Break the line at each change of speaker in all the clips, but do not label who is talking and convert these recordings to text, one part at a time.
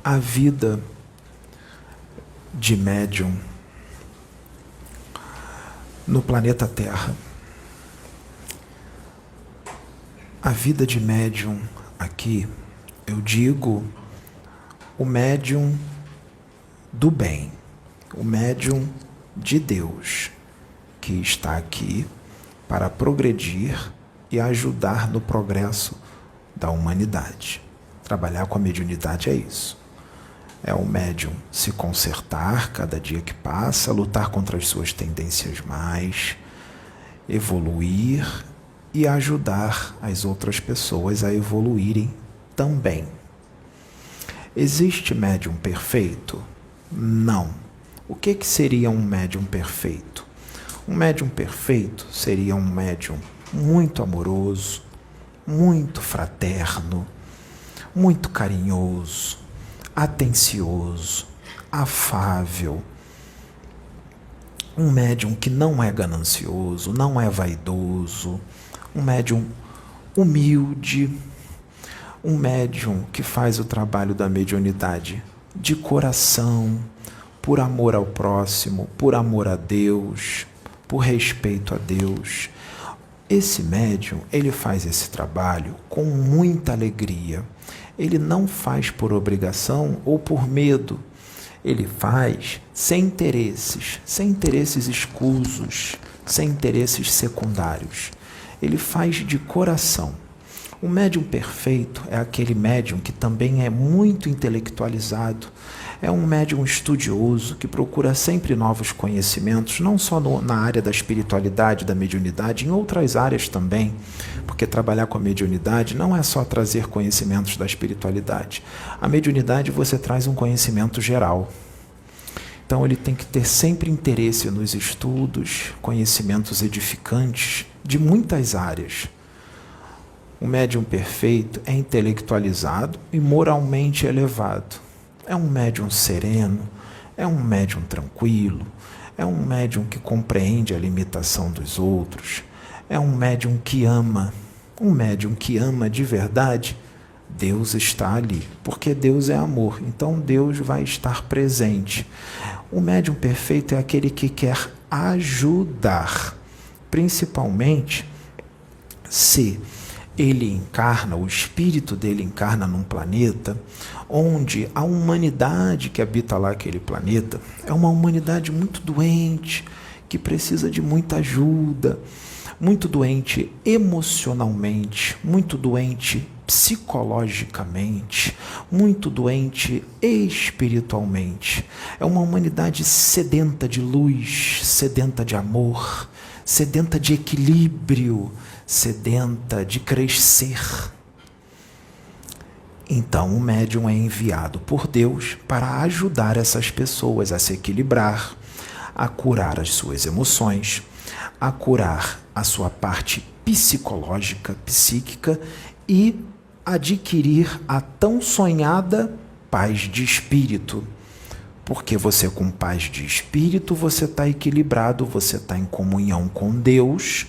A vida de médium no planeta Terra. A vida de médium aqui, eu digo o médium do bem, o médium de Deus, que está aqui para progredir e ajudar no progresso da humanidade. Trabalhar com a mediunidade é isso. É o médium se consertar cada dia que passa, lutar contra as suas tendências mais, evoluir e ajudar as outras pessoas a evoluírem também. Existe médium perfeito? Não. O que seria um médium perfeito? Um médium perfeito seria um médium muito amoroso, muito fraterno, muito carinhoso, atencioso, afável. Um médium que não é ganancioso, não é vaidoso, um médium humilde, um médium que faz o trabalho da mediunidade de coração, por amor ao próximo, por amor a Deus, por respeito a Deus. Esse médium, ele faz esse trabalho com muita alegria. Ele não faz por obrigação ou por medo. Ele faz sem interesses escusos, sem interesses secundários. Ele faz de coração. O médium perfeito é aquele médium que também é muito intelectualizado, é um médium estudioso que procura sempre novos conhecimentos, não só na área da espiritualidade, da mediunidade, em outras áreas também, porque trabalhar com a mediunidade não é só trazer conhecimentos da espiritualidade. A mediunidade você traz um conhecimento geral. Então ele tem que ter sempre interesse nos estudos, conhecimentos edificantes de muitas áreas. O médium perfeito é intelectualizado e moralmente elevado. É um médium sereno, é um médium tranquilo, é um médium que compreende a limitação dos outros, é um médium que ama de verdade. Deus está ali, porque Deus é amor, então Deus vai estar presente. O médium perfeito é aquele que quer ajudar, principalmente se ele encarna, o espírito dele encarna num planeta onde a humanidade que habita lá aquele planeta é uma humanidade muito doente, que precisa de muita ajuda, muito doente emocionalmente, muito doente psicologicamente, muito doente espiritualmente. É uma humanidade sedenta de luz, sedenta de amor, sedenta de equilíbrio, sedenta de crescer. Então o médium é enviado por Deus para ajudar essas pessoas a se equilibrar, a curar as suas emoções, a curar a sua parte psicológica, psíquica e adquirir a tão sonhada paz de espírito. Porque você com paz de espírito, você está equilibrado, você está em comunhão com Deus.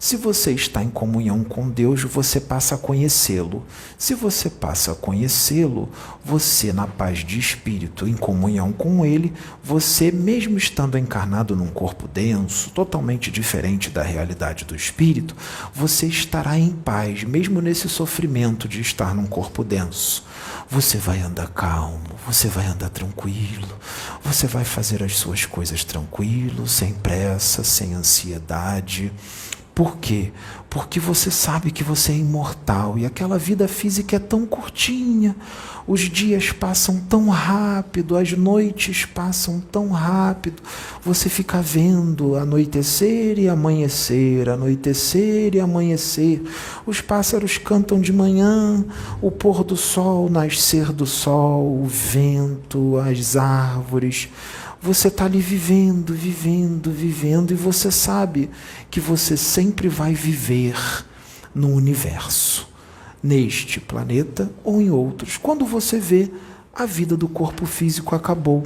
Se você está em comunhão com Deus, você passa a conhecê-lo. Se você passa a conhecê-lo, você na paz de espírito, em comunhão com Ele, você mesmo estando encarnado num corpo denso, totalmente diferente da realidade do espírito, você estará em paz, mesmo nesse sofrimento de estar num corpo denso. Você vai andar calmo, você vai andar tranquilo, você vai fazer as suas coisas tranquilo, sem pressa, sem ansiedade. Por quê? Porque você sabe que você é imortal e aquela vida física é tão curtinha, os dias passam tão rápido, as noites passam tão rápido, você fica vendo anoitecer e amanhecer, anoitecer e amanhecer, os pássaros cantam de manhã, o pôr do sol, o nascer do sol, o vento, as árvores. Você está ali vivendo, e você sabe que você sempre vai viver no universo, neste planeta ou em outros. Quando você vê, a vida do corpo físico acabou.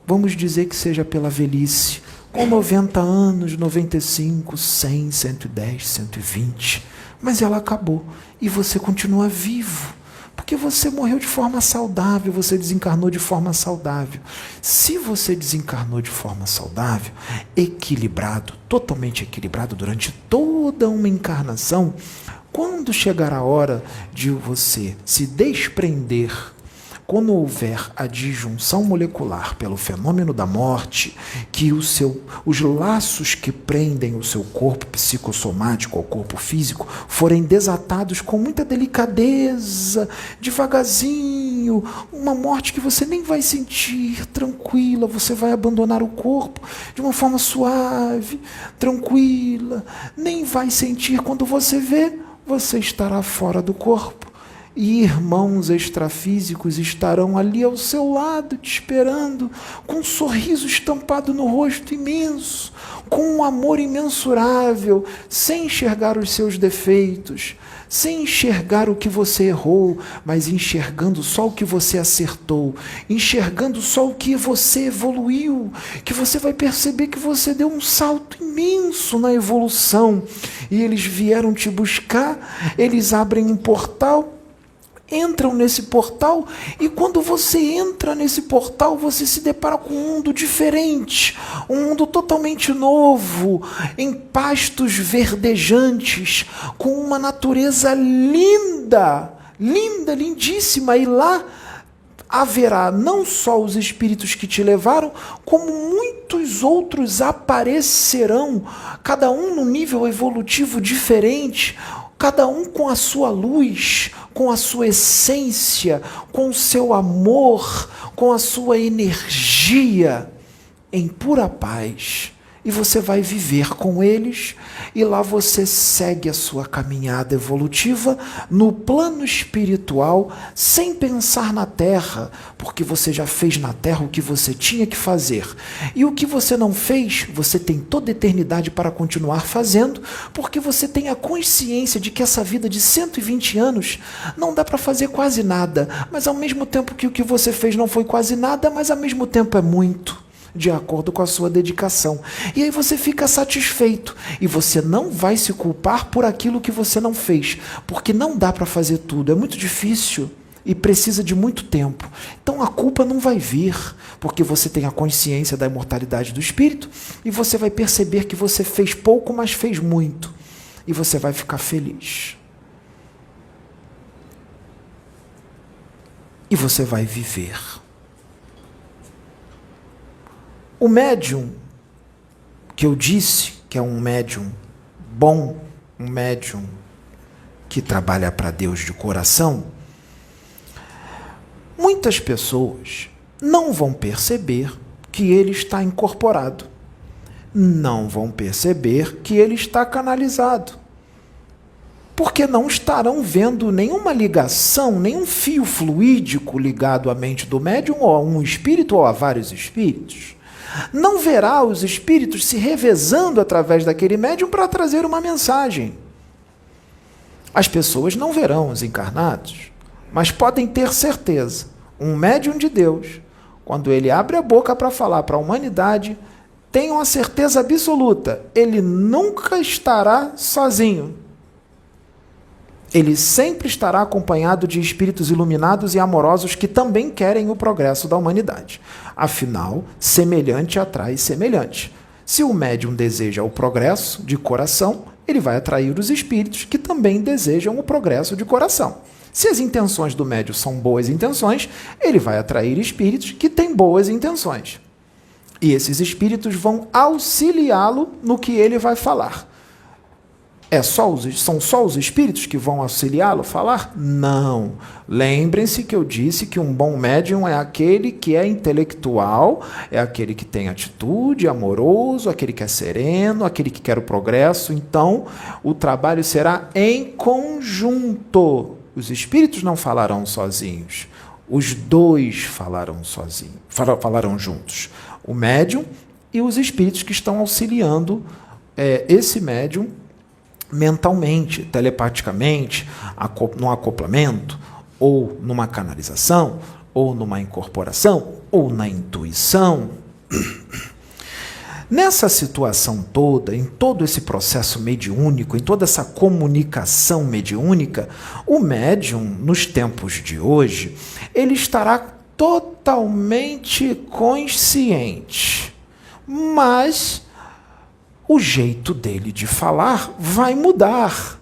Vamos dizer que seja pela velhice, com 90 anos, 95, 100, 110, 120, mas ela acabou e você continua vivo. Porque você morreu de forma saudável, você desencarnou de forma saudável. Se você desencarnou de forma saudável, equilibrado, totalmente equilibrado durante toda uma encarnação, quando chegar a hora de você se desprender, quando houver a disjunção molecular pelo fenômeno da morte, que os laços que prendem o seu corpo psicossomático ao corpo físico forem desatados com muita delicadeza, devagarzinho, uma morte que você nem vai sentir, tranquila, você vai abandonar o corpo de uma forma suave, tranquila, nem vai sentir. Quando você vê, você estará fora do corpo. E irmãos extrafísicos estarão ali ao seu lado, te esperando, com um sorriso estampado no rosto imenso, com um amor imensurável, sem enxergar os seus defeitos, sem enxergar o que você errou, mas enxergando só o que você acertou, enxergando só o que você evoluiu, que você vai perceber que você deu um salto imenso na evolução. E eles vieram te buscar, eles abrem um portal, entram nesse portal, e quando você entra nesse portal, você se depara com um mundo diferente, um mundo totalmente novo, em pastos verdejantes, com uma natureza linda, linda, lindíssima, e lá haverá não só os espíritos que te levaram, como muitos outros aparecerão, cada um num nível evolutivo diferente, cada um com a sua luz, com a sua essência, com o seu amor, com a sua energia, em pura paz. E você vai viver com eles, e lá você segue a sua caminhada evolutiva no plano espiritual, sem pensar na Terra, porque você já fez na Terra o que você tinha que fazer. E o que você não fez, você tem toda a eternidade para continuar fazendo, porque você tem a consciência de que essa vida de 120 anos não dá para fazer quase nada, mas ao mesmo tempo que o que você fez não foi quase nada, mas ao mesmo tempo é muito, de acordo com a sua dedicação. E aí você fica satisfeito, e você não vai se culpar por aquilo que você não fez, porque não dá para fazer tudo, é muito difícil e precisa de muito tempo. Então a culpa não vai vir, porque você tem a consciência da imortalidade do espírito, e você vai perceber que você fez pouco, mas fez muito, e você vai ficar feliz. E você vai viver. O médium, que eu disse que é um médium bom, um médium que trabalha para Deus de coração, muitas pessoas não vão perceber que ele está incorporado, não vão perceber que ele está canalizado, porque não estarão vendo nenhuma ligação, nenhum fio fluídico ligado à mente do médium, ou a um espírito, ou a vários espíritos. Não verá os espíritos se revezando através daquele médium para trazer uma mensagem. As pessoas não verão os encarnados, mas podem ter certeza, um médium de Deus, quando ele abre a boca para falar para a humanidade, tenham a certeza absoluta, ele nunca estará sozinho. Ele sempre estará acompanhado de espíritos iluminados e amorosos que também querem o progresso da humanidade. Afinal, semelhante atrai semelhante. Se o médium deseja o progresso de coração, ele vai atrair os espíritos que também desejam o progresso de coração. Se as intenções do médium são boas intenções, ele vai atrair espíritos que têm boas intenções. E esses espíritos vão auxiliá-lo no que ele vai falar. São só os espíritos que vão auxiliá-lo a falar? Não. Lembrem-se que eu disse que um bom médium é aquele que é intelectual, é aquele que tem atitude, amoroso, aquele que é sereno, aquele que quer o progresso. Então, o trabalho será em conjunto. Os espíritos não falarão sozinhos. Os dois falarão sozinhos, falarão juntos. O médium e os espíritos que estão auxiliando esse médium mentalmente, telepaticamente, num acoplamento, ou numa canalização, ou numa incorporação, ou na intuição. Nessa situação toda, em todo esse processo mediúnico, em toda essa comunicação mediúnica, o médium, nos tempos de hoje, ele estará totalmente consciente, mas o jeito dele de falar vai mudar.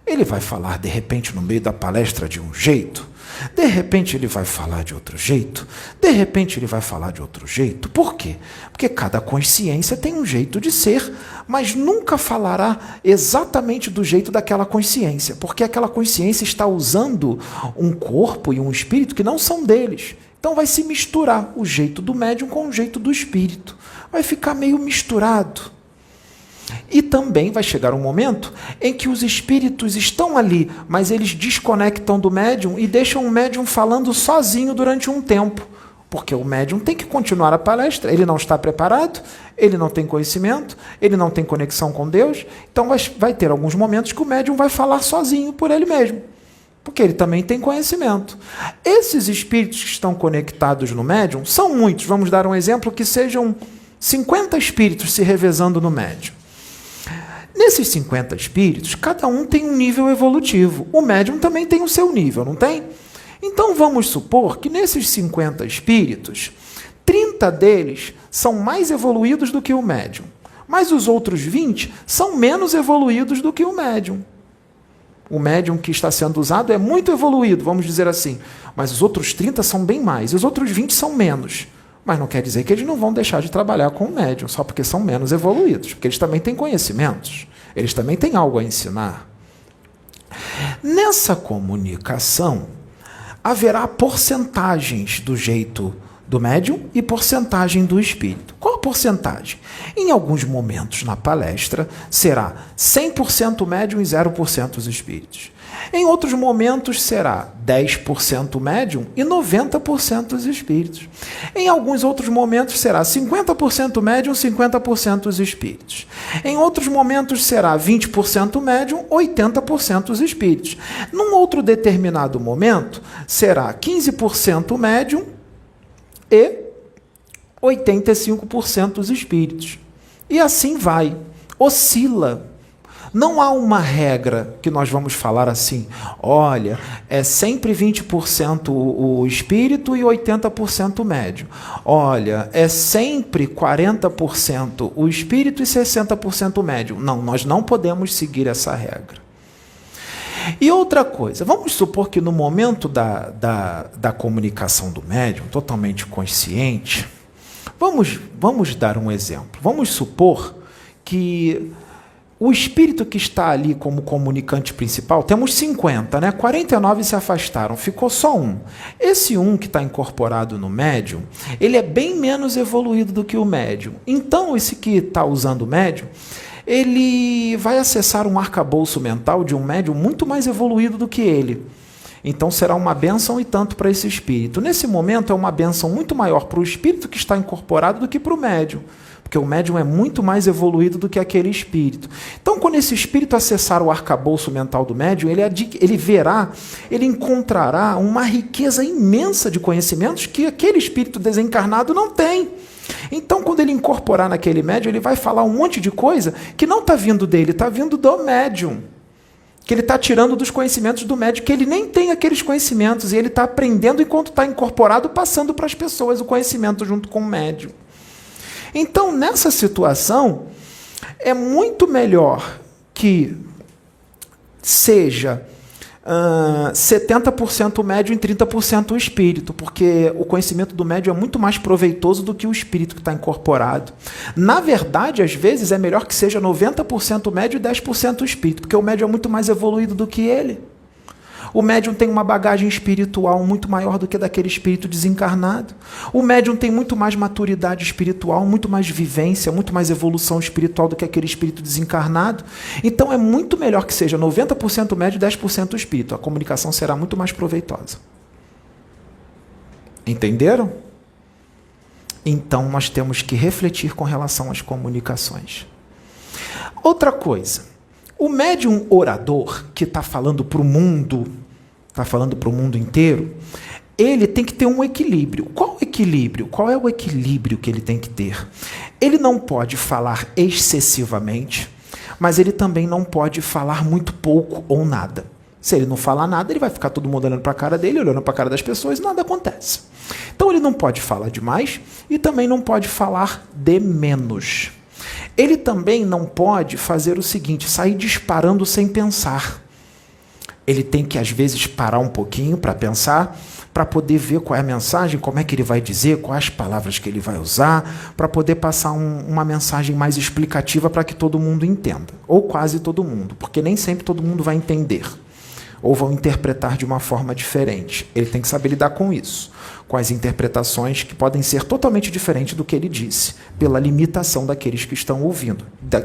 Ele vai falar, de repente, no meio da palestra de um jeito, de repente ele vai falar de outro jeito, de repente ele vai falar de outro jeito. Por quê? Porque cada consciência tem um jeito de ser, mas nunca falará exatamente do jeito daquela consciência, porque aquela consciência está usando um corpo e um espírito que não são deles. Então vai se misturar o jeito do médium com o jeito do espírito. Vai ficar meio misturado. E também vai chegar um momento em que os espíritos estão ali, mas eles desconectam do médium e deixam o médium falando sozinho durante um tempo. Porque o médium tem que continuar a palestra, ele não está preparado, ele não tem conhecimento, ele não tem conexão com Deus, então vai ter alguns momentos que o médium vai falar sozinho por ele mesmo, porque ele também tem conhecimento. Esses espíritos que estão conectados no médium são muitos, vamos dar um exemplo que sejam 50 espíritos se revezando no médium. Nesses 50 espíritos, cada um tem um nível evolutivo. O médium também tem o seu nível, não tem? Então vamos supor que nesses 50 espíritos, 30 deles são mais evoluídos do que o médium, mas os outros 20 são menos evoluídos do que o médium. O médium que está sendo usado é muito evoluído, vamos dizer assim, mas os outros 30 são bem mais, e os outros 20 são menos. Mas não quer dizer que eles não vão deixar de trabalhar com o médium, só porque são menos evoluídos, porque eles também têm conhecimentos, eles também têm algo a ensinar. Nessa comunicação, haverá porcentagens do jeito do médium e porcentagem do espírito. Qual a porcentagem? Em alguns momentos na palestra, será 100% médium e 0% os espíritos. Em outros momentos será 10% médium e 90% os espíritos. Em alguns outros momentos será 50% médium e 50% os espíritos. Em outros momentos será 20% médium, 80% os espíritos. Num outro determinado momento será 15% médium e 85% os espíritos. E assim vai, oscila. Não há uma regra que nós vamos falar assim, olha, é sempre 20% o espírito e 80% o médium. Olha, é sempre 40% o espírito e 60% o médium. Não, nós não podemos seguir essa regra. E outra coisa, vamos supor que no momento da comunicação do médium, totalmente consciente, vamos dar um exemplo. Vamos supor que o espírito que está ali como comunicante principal, temos 50, né? 49 se afastaram, ficou só um. Esse um que está incorporado no médium, ele é bem menos evoluído do que o médium. Então, esse que está usando o médium, ele vai acessar um arcabouço mental de um médium muito mais evoluído do que ele. Então será uma bênção e tanto para esse espírito. Nesse momento é uma bênção muito maior para o espírito que está incorporado do que para o médium, porque o médium é muito mais evoluído do que aquele espírito. Então, quando esse espírito acessar o arcabouço mental do médium, ele encontrará uma riqueza imensa de conhecimentos que aquele espírito desencarnado não tem. Então, quando ele incorporar naquele médium, ele vai falar um monte de coisa que não está vindo dele, está vindo do médium. Que ele está tirando dos conhecimentos do médium, que ele nem tem aqueles conhecimentos, e ele está aprendendo enquanto está incorporado, passando para as pessoas o conhecimento junto com o médium. Então, nessa situação, é muito melhor que seja 70% médium e 30% o espírito, porque o conhecimento do médium é muito mais proveitoso do que o espírito que está incorporado. Na verdade, às vezes, é melhor que seja 90% médium e 10% o espírito, porque o médium é muito mais evoluído do que ele. O médium tem uma bagagem espiritual muito maior do que daquele espírito desencarnado. O médium tem muito mais maturidade espiritual, muito mais vivência, muito mais evolução espiritual do que aquele espírito desencarnado. Então é muito melhor que seja 90% médium e 10% espírito. A comunicação será muito mais proveitosa. Entenderam? Então nós temos que refletir com relação às comunicações. Outra coisa. O médium orador, que está falando para o mundo inteiro, ele tem que ter um equilíbrio. Qual equilíbrio? Qual é o equilíbrio que ele tem que ter? Ele não pode falar excessivamente, mas ele também não pode falar muito pouco ou nada. Se ele não falar nada, ele vai ficar todo mundo olhando para a cara dele, olhando para a cara das pessoas, e nada acontece. Então ele não pode falar demais e também não pode falar de menos. Ele também não pode fazer o seguinte, sair disparando sem pensar. Ele tem que, às vezes, parar um pouquinho para pensar, para poder ver qual é a mensagem, como é que ele vai dizer, quais as palavras que ele vai usar, para poder passar uma mensagem mais explicativa para que todo mundo entenda. Ou quase todo mundo, porque nem sempre todo mundo vai entender. Ou vão interpretar de uma forma diferente. Ele tem que saber lidar com isso, com as interpretações que podem ser totalmente diferentes do que ele disse, pela limitação daqueles que estão ouvindo.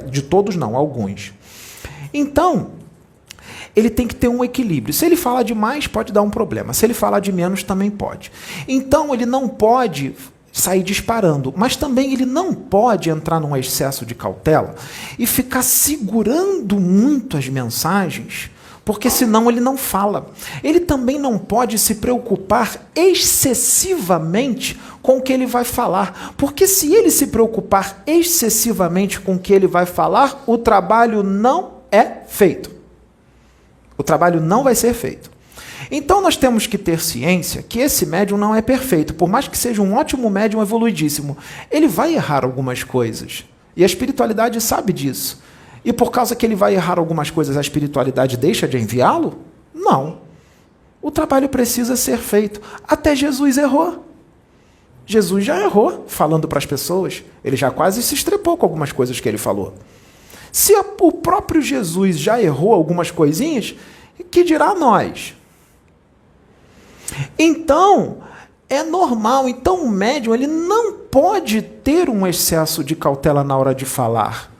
De todos não, alguns. Então, ele tem que ter um equilíbrio. Se ele falar demais, pode dar um problema. Se ele falar de menos, também pode. Então, ele não pode sair disparando, mas também ele não pode entrar num excesso de cautela e ficar segurando muito as mensagens, porque senão ele não fala. Ele também não pode se preocupar excessivamente com o que ele vai falar, porque se ele se preocupar excessivamente com o que ele vai falar, o trabalho não é feito. O trabalho não vai ser feito. Então nós temos que ter ciência que esse médium não é perfeito, por mais que seja um ótimo médium evoluidíssimo, ele vai errar algumas coisas, e a espiritualidade sabe disso. E por causa que ele vai errar algumas coisas, a espiritualidade deixa de enviá-lo? Não. O trabalho precisa ser feito. Até Jesus errou. Jesus já errou falando para as pessoas. Ele já quase se estrepou com algumas coisas que ele falou. Se o próprio Jesus já errou algumas coisinhas, que dirá nós? Então, é normal. Então, o médium ele não pode ter um excesso de cautela na hora de falar.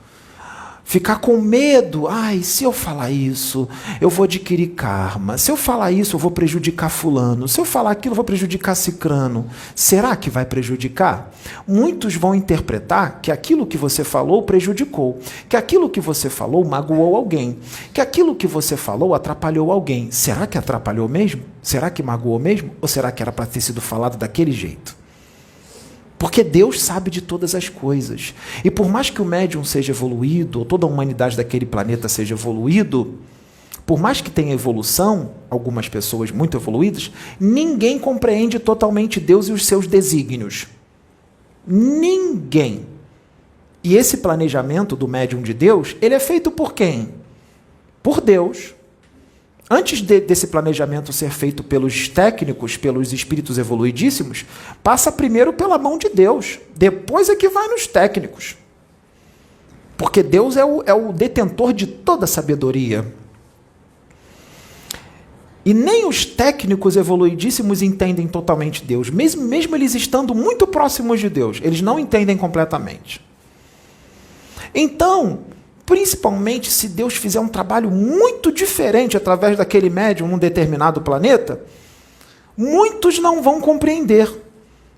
Ficar com medo, se eu falar isso, eu vou adquirir karma. Se eu falar isso, eu vou prejudicar fulano. Se eu falar aquilo, eu vou prejudicar cicrano. Será que vai prejudicar? Muitos vão interpretar que aquilo que você falou prejudicou, que aquilo que você falou magoou alguém, que aquilo que você falou atrapalhou alguém. Será que atrapalhou mesmo? Será que magoou mesmo? Ou será que era para ter sido falado daquele jeito? Porque Deus sabe de todas as coisas. E por mais que o médium seja evoluído, ou toda a humanidade daquele planeta seja evoluído, por mais que tenha evolução, algumas pessoas muito evoluídas, ninguém compreende totalmente Deus e os seus desígnios. Ninguém. E esse planejamento do médium de Deus, ele é feito por quem? Por Deus. Antes desse planejamento ser feito pelos técnicos, pelos espíritos evoluidíssimos, passa primeiro pela mão de Deus, depois é que vai nos técnicos. Porque Deus é o detentor de toda a sabedoria. E nem os técnicos evoluidíssimos entendem totalmente Deus, mesmo eles estando muito próximos de Deus, eles não entendem completamente. Então, principalmente se Deus fizer um trabalho muito diferente através daquele médium num determinado planeta, muitos não vão compreender.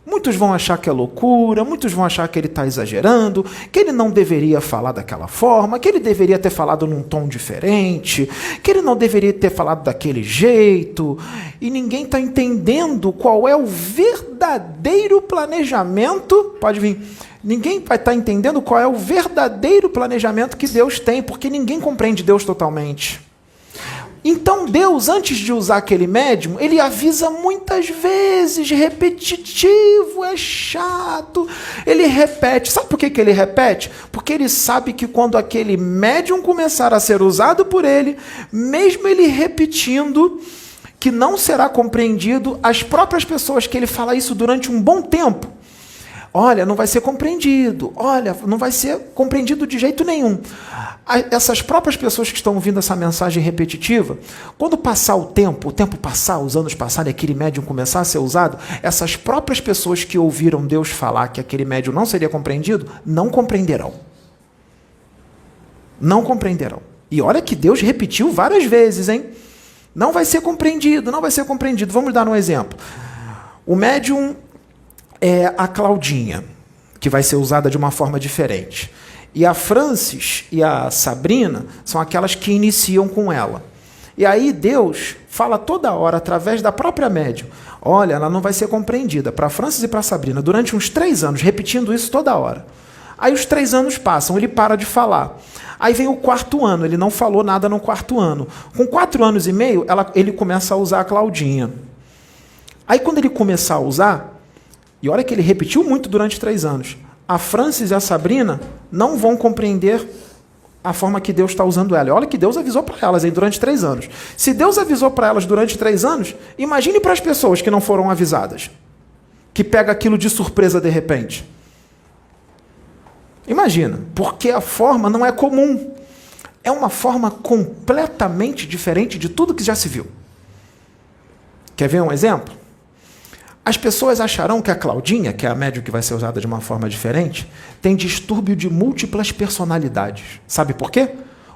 Muitos vão achar que é loucura, muitos vão achar que ele está exagerando, que ele não deveria falar daquela forma, que ele deveria ter falado num tom diferente, que ele não deveria ter falado daquele jeito, e ninguém está entendendo qual é o verdadeiro planejamento, pode vir, ninguém vai estar entendendo qual é o verdadeiro planejamento que Deus tem, porque ninguém compreende Deus totalmente. Então Deus, antes de usar aquele médium, ele avisa muitas vezes, repetitivo, é chato, ele repete. Sabe por que ele repete? Porque ele sabe que quando aquele médium começar a ser usado por ele, mesmo ele repetindo, que não será compreendido, as próprias pessoas que ele fala isso durante um bom tempo, olha, não vai ser compreendido, olha, não vai ser compreendido de jeito nenhum. Essas próprias pessoas que estão ouvindo essa mensagem repetitiva, quando passar o tempo passar, os anos passarem, aquele médium começar a ser usado, essas próprias pessoas que ouviram Deus falar que aquele médium não seria compreendido, não compreenderão. Não compreenderão. E olha que Deus repetiu várias vezes, hein? Não vai ser compreendido, não vai ser compreendido. Vamos dar um exemplo. O médium é a Claudinha, que vai ser usada de uma forma diferente. E a Francis e a Sabrina são aquelas que iniciam com ela. E aí Deus fala toda hora, através da própria médium, Olha, ela não vai ser compreendida. Para Francis e para Sabrina, durante uns 3 anos, repetindo isso toda hora. Aí os 3 anos passam, ele para de falar. Aí vem o 4º ano, ele não falou nada no 4º ano. Com 4 anos e meio, ele começa a usar a Claudinha. Aí quando ele começar a usar, e olha que ele repetiu muito durante 3 anos, a Francis e a Sabrina não vão compreender a forma que Deus está usando ela. E olha que Deus avisou para elas aí durante 3 anos. Se Deus avisou para elas durante 3 anos, imagine para as pessoas que não foram avisadas, que pega aquilo de surpresa de repente. Imagina, porque a forma não é comum. É uma forma completamente diferente de tudo que já se viu. Quer ver um exemplo? As pessoas acharão que a Claudinha, que é a médium que vai ser usada de uma forma diferente, tem distúrbio de múltiplas personalidades. Sabe por quê?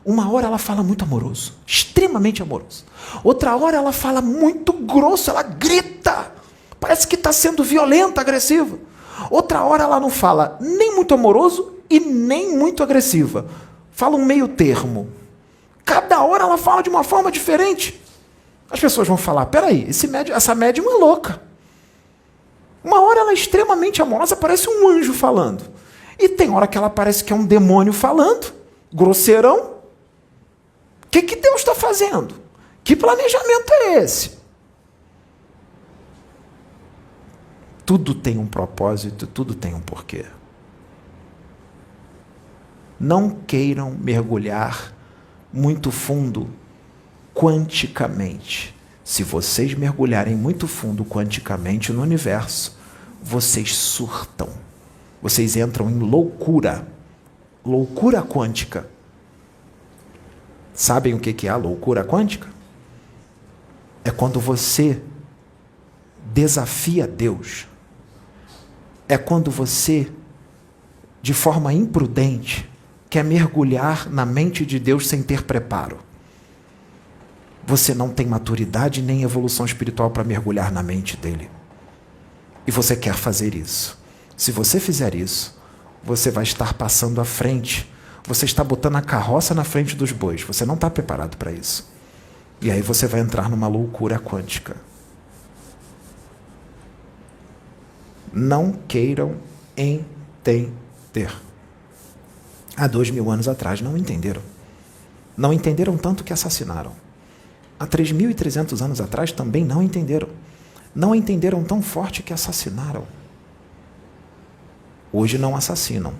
Uma hora ela fala muito amoroso, extremamente amoroso. Outra hora ela fala muito grosso, ela grita. Parece que está sendo violenta, agressiva. Outra hora ela não fala nem muito amoroso e nem muito agressiva. Fala um meio termo. Cada hora ela fala de uma forma diferente. As pessoas vão falar, peraí, essa médium é louca. Uma hora ela é extremamente amorosa, parece um anjo falando. E tem hora que ela parece que é um demônio falando, grosseirão. O que Deus está fazendo? Que planejamento é esse? Tudo tem um propósito, tudo tem um porquê. Não queiram mergulhar muito fundo quanticamente. Se vocês mergulharem muito fundo quanticamente no universo, vocês surtam. Vocês entram em loucura. Loucura quântica. Sabem o que é a loucura quântica? É quando você desafia Deus. É quando você, de forma imprudente, quer mergulhar na mente de Deus sem ter preparo. Você não tem maturidade nem evolução espiritual para mergulhar na mente dele. E você quer fazer isso. Se você fizer isso, você vai estar passando à frente. Você está botando a carroça na frente dos bois. Você não está preparado para isso. E aí você vai entrar numa loucura quântica. Não queiram entender. Há 2000 anos atrás não entenderam. Não entenderam tanto que assassinaram. Há 3.300 anos atrás também não entenderam. Não entenderam tão forte que assassinaram. Hoje não assassinam,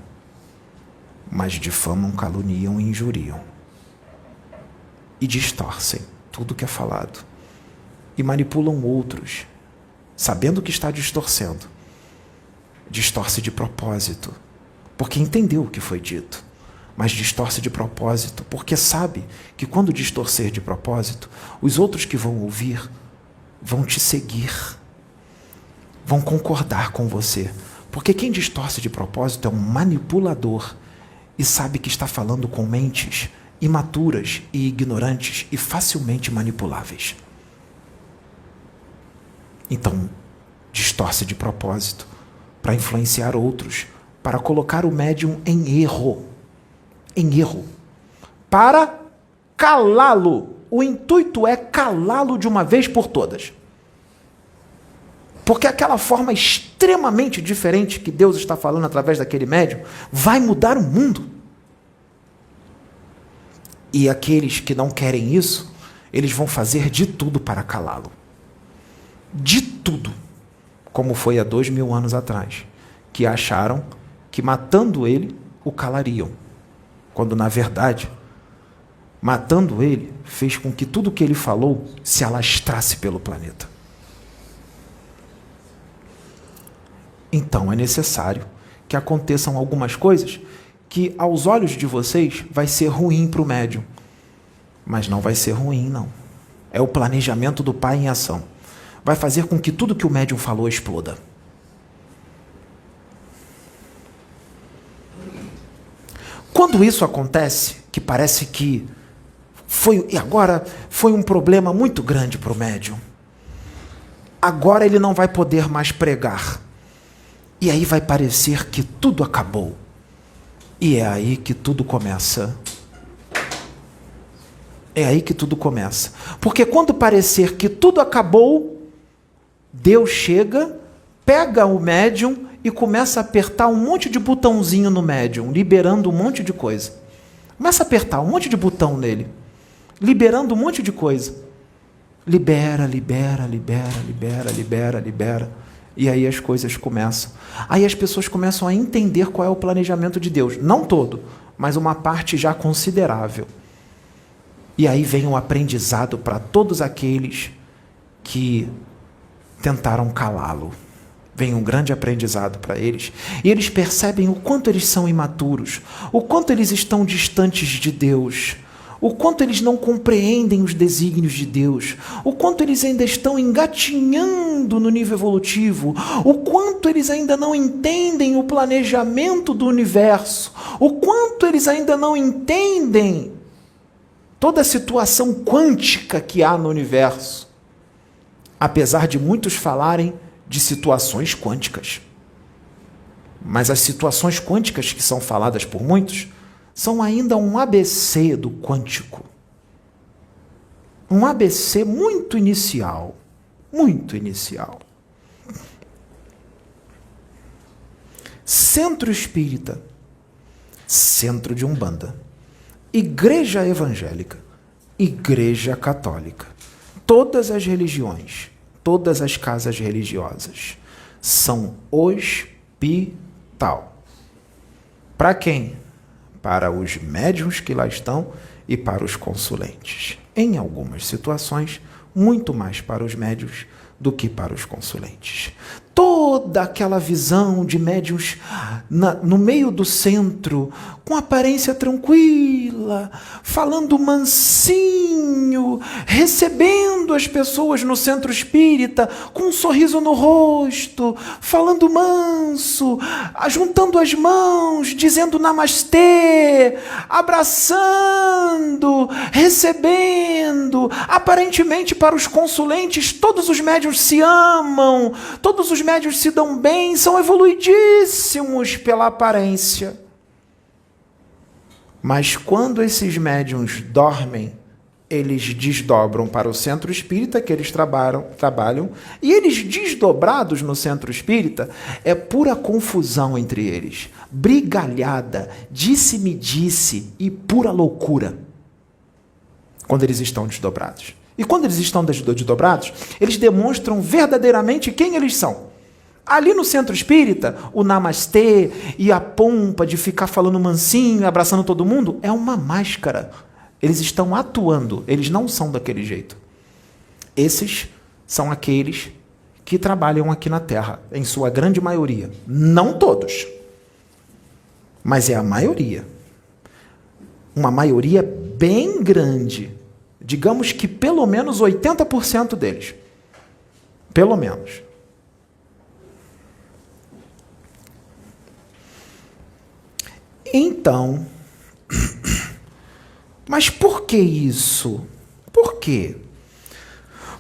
mas difamam, caluniam e injuriam. E distorcem tudo que é falado. E manipulam outros, sabendo que está distorcendo. Distorce de propósito, porque entendeu o que foi dito. Mas distorce de propósito, porque sabe que quando distorcer de propósito, os outros que vão ouvir vão te seguir, vão concordar com você. Porque quem distorce de propósito é um manipulador e sabe que está falando com mentes imaturas e ignorantes e facilmente manipuláveis. Então, distorce de propósito para influenciar outros, para colocar o médium em erro. Para calá-lo. O intuito é calá-lo de uma vez por todas. Porque aquela forma extremamente diferente que Deus está falando através daquele médium vai mudar o mundo. E aqueles que não querem isso, eles vão fazer de tudo para calá-lo. De tudo. Como foi há 2000 anos atrás, que acharam que matando ele, o calariam. Quando, na verdade, matando ele, fez com que tudo o que ele falou se alastrasse pelo planeta. Então, é necessário que aconteçam algumas coisas que, aos olhos de vocês, vai ser ruim para o médium. Mas não vai ser ruim, não. É o planejamento do Pai em ação. Vai fazer com que tudo que o médium falou exploda. Quando isso acontece, que parece que foi um problema muito grande para o médium. Agora ele não vai poder mais pregar. E aí vai parecer que tudo acabou. E é aí que tudo começa. É aí que tudo começa. Porque quando parecer que tudo acabou, Deus chega, pega o médium e começa a apertar um monte de botãozinho no médium, liberando um monte de coisa. Começa a apertar um monte de botão nele, liberando um monte de coisa. Libera, libera, libera, libera, libera, libera. E aí as coisas começam. Aí as pessoas começam a entender qual é o planejamento de Deus. Não todo, mas uma parte já considerável. E aí vem o aprendizado para todos aqueles que tentaram calá-lo. Vem um grande aprendizado para eles. E eles percebem o quanto eles são imaturos, o quanto eles estão distantes de Deus, o quanto eles não compreendem os desígnios de Deus, o quanto eles ainda estão engatinhando no nível evolutivo, o quanto eles ainda não entendem o planejamento do universo, o quanto eles ainda não entendem toda a situação quântica que há no universo, apesar de muitos falarem de situações quânticas. Mas as situações quânticas que são faladas por muitos são ainda um ABC do quântico. Um ABC muito inicial. Muito inicial. Centro espírita, centro de Umbanda, igreja evangélica, igreja católica, todas as religiões, todas as casas religiosas são hospital. Para quem? Para os médiuns que lá estão e para os consulentes. Em algumas situações, muito mais para os médiuns do que para os consulentes. Toda aquela visão de médiuns no meio do centro, com aparência tranquila, falando mansinho, recebendo as pessoas no centro espírita, com um sorriso no rosto, falando manso, juntando as mãos, dizendo namastê, abraçando, recebendo. Aparentemente, para os consulentes, todos os médiuns se amam, todos os médiuns se dão bem, são evoluidíssimos pela aparência. Mas quando esses médiuns dormem, eles desdobram para o centro espírita que eles trabalham, e eles desdobrados no centro espírita, é pura confusão entre eles, brigalhada, disse-me-disse e pura loucura, quando eles estão desdobrados. E quando eles estão desdobrados, eles demonstram verdadeiramente quem eles são. Ali no centro espírita, o namastê e a pompa de ficar falando mansinho, abraçando todo mundo, é uma máscara. Eles estão atuando, eles não são daquele jeito. Esses são aqueles que trabalham aqui na Terra, em sua grande maioria. Não todos, mas é a maioria. Uma maioria bem grande. Digamos que pelo menos 80% deles. Pelo menos. Então, mas por que isso? Por quê?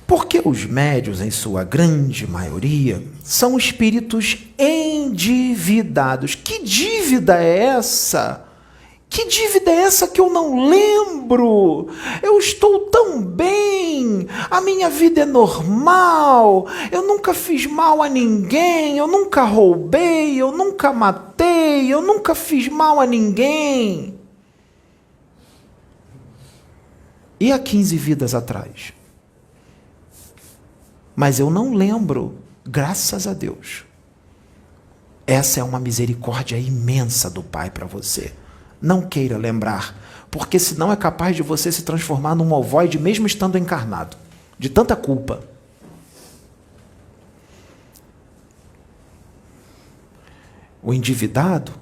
Porque os médiuns, em sua grande maioria, são espíritos endividados. Que dívida é essa? Que dívida é essa que eu não lembro? Eu estou tão bem, a minha vida é normal, eu nunca fiz mal a ninguém, eu nunca roubei, eu nunca matei, eu nunca fiz mal a ninguém. E há 15 vidas atrás? Mas eu não lembro, graças a Deus. Essa é uma misericórdia imensa do Pai para você. Não queira lembrar, porque senão é capaz de você se transformar num ovoide mesmo estando encarnado, de tanta culpa. O endividado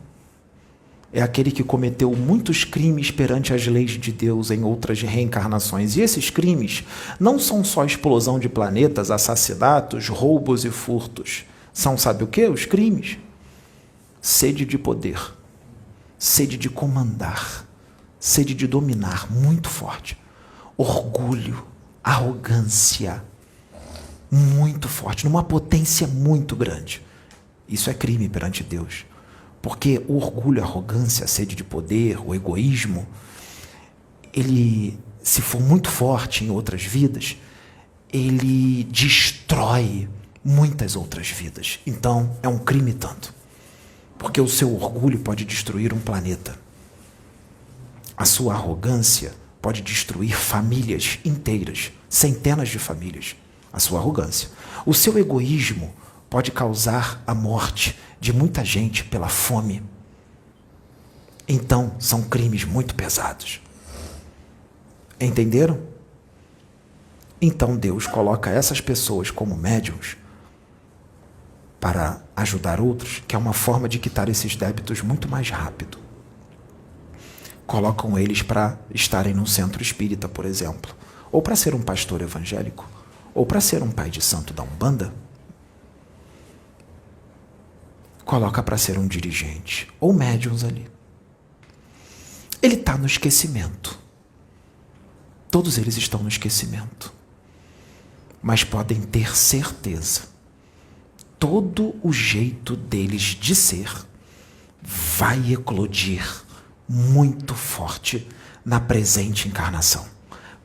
é aquele que cometeu muitos crimes perante as leis de Deus em outras reencarnações. E esses crimes não são só explosão de planetas, assassinatos, roubos e furtos. São, sabe o quê? Os crimes. Sede de poder. Sede de comandar, sede de dominar, muito forte. Orgulho, arrogância, muito forte, numa potência muito grande. Isso é crime perante Deus. Porque o orgulho, a arrogância, a sede de poder, o egoísmo, ele, se for muito forte em outras vidas, ele destrói muitas outras vidas. Então, é um crime tanto. Porque o seu orgulho pode destruir um planeta. A sua arrogância pode destruir famílias inteiras, centenas de famílias. A sua arrogância. O seu egoísmo pode causar a morte de muita gente pela fome. Então, são crimes muito pesados. Entenderam? Então, Deus coloca essas pessoas como médiuns para ajudar outros, que é uma forma de quitar esses débitos muito mais rápido. Colocam eles para estarem num centro espírita, por exemplo, ou para ser um pastor evangélico, ou para ser um pai de santo da Umbanda. Coloca para ser um dirigente, ou médiuns ali. Ele está no esquecimento. Todos eles estão no esquecimento. Mas podem ter certeza, todo o jeito deles de ser vai eclodir muito forte na presente encarnação.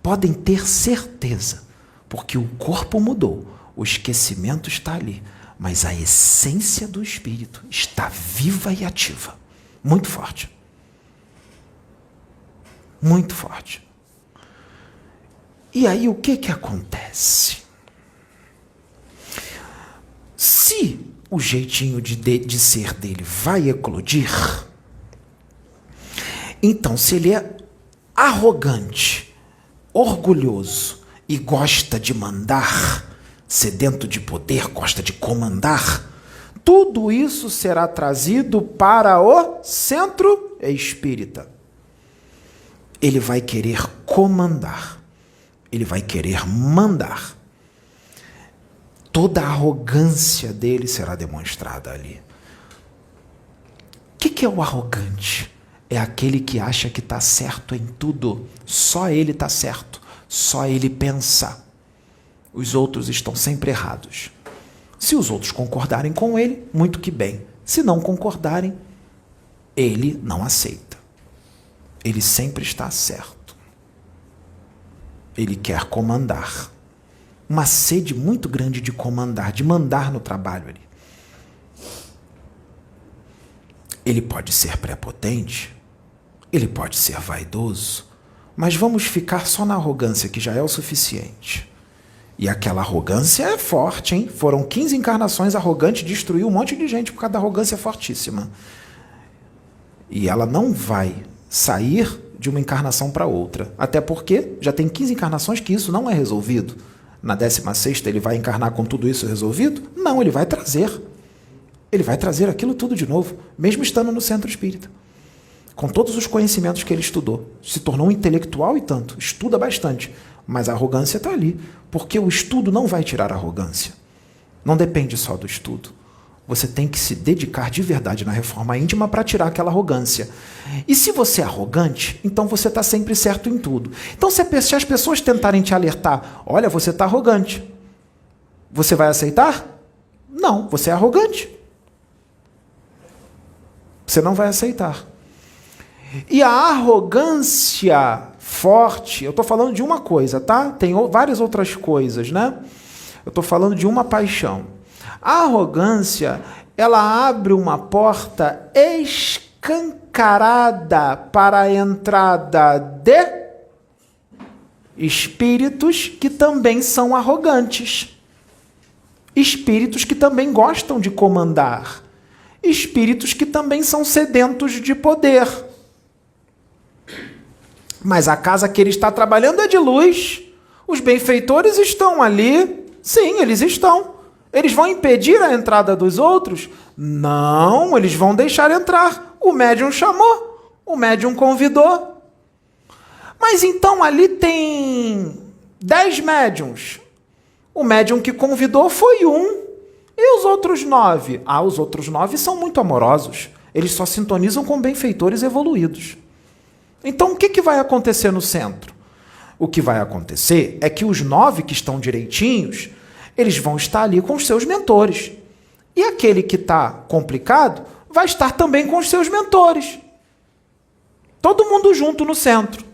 Podem ter certeza, porque o corpo mudou, o esquecimento está ali, mas a essência do espírito está viva e ativa. Muito forte. Muito forte. E aí o que acontece? Se o jeitinho de ser dele vai eclodir, então se ele é arrogante, orgulhoso e gosta de mandar, sedento de poder, gosta de comandar, tudo isso será trazido para o centro espírita. Ele vai querer comandar. Ele vai querer mandar. Toda a arrogância dele será demonstrada ali. O que é o arrogante? É aquele que acha que está certo em tudo. Só ele está certo. Só ele pensa. Os outros estão sempre errados. Se os outros concordarem com ele, muito que bem. Se não concordarem, ele não aceita. Ele sempre está certo. Ele quer comandar. Uma sede muito grande de comandar, de mandar no trabalho ali. Ele pode ser prepotente, ele pode ser vaidoso, mas vamos ficar só na arrogância, que já é o suficiente. E aquela arrogância é forte, hein? Foram 15 encarnações arrogantes, destruiu um monte de gente por causa da arrogância fortíssima. E ela não vai sair de uma encarnação para outra. Até porque já tem 15 encarnações que isso não é resolvido. Na 16ª ele vai encarnar com tudo isso resolvido? Não, ele vai trazer. Ele vai trazer aquilo tudo de novo, mesmo estando no centro espírita. Com todos os conhecimentos que ele estudou. Se tornou um intelectual e tanto. Estuda bastante. Mas a arrogância está ali. Porque o estudo não vai tirar a arrogância. Não depende só do estudo. Você tem que se dedicar de verdade na reforma íntima para tirar aquela arrogância. E se você é arrogante, então você está sempre certo em tudo. Então, se as pessoas tentarem te alertar, olha, você está arrogante, você vai aceitar? Não, você é arrogante. Você não vai aceitar. E a arrogância forte, eu estou falando de uma coisa, tá? Tem várias outras coisas, né? Eu estou falando de uma paixão. A arrogância, ela abre uma porta escancarada para a entrada de espíritos que também são arrogantes. Espíritos que também gostam de comandar. Espíritos que também são sedentos de poder. Mas a casa que ele está trabalhando é de luz. Os benfeitores estão ali. Sim, eles estão. Eles vão impedir a entrada dos outros? Não, eles vão deixar entrar. O médium chamou, o médium convidou. Mas então ali tem 10 médiums. O médium que convidou foi um. E os outros 9? Ah, os outros 9 são muito amorosos. Eles só sintonizam com benfeitores evoluídos. Então o que vai acontecer no centro? O que vai acontecer é que os 9 que estão direitinhos, eles vão estar ali com os seus mentores. E aquele que está complicado vai estar também com os seus mentores. Todo mundo junto no centro.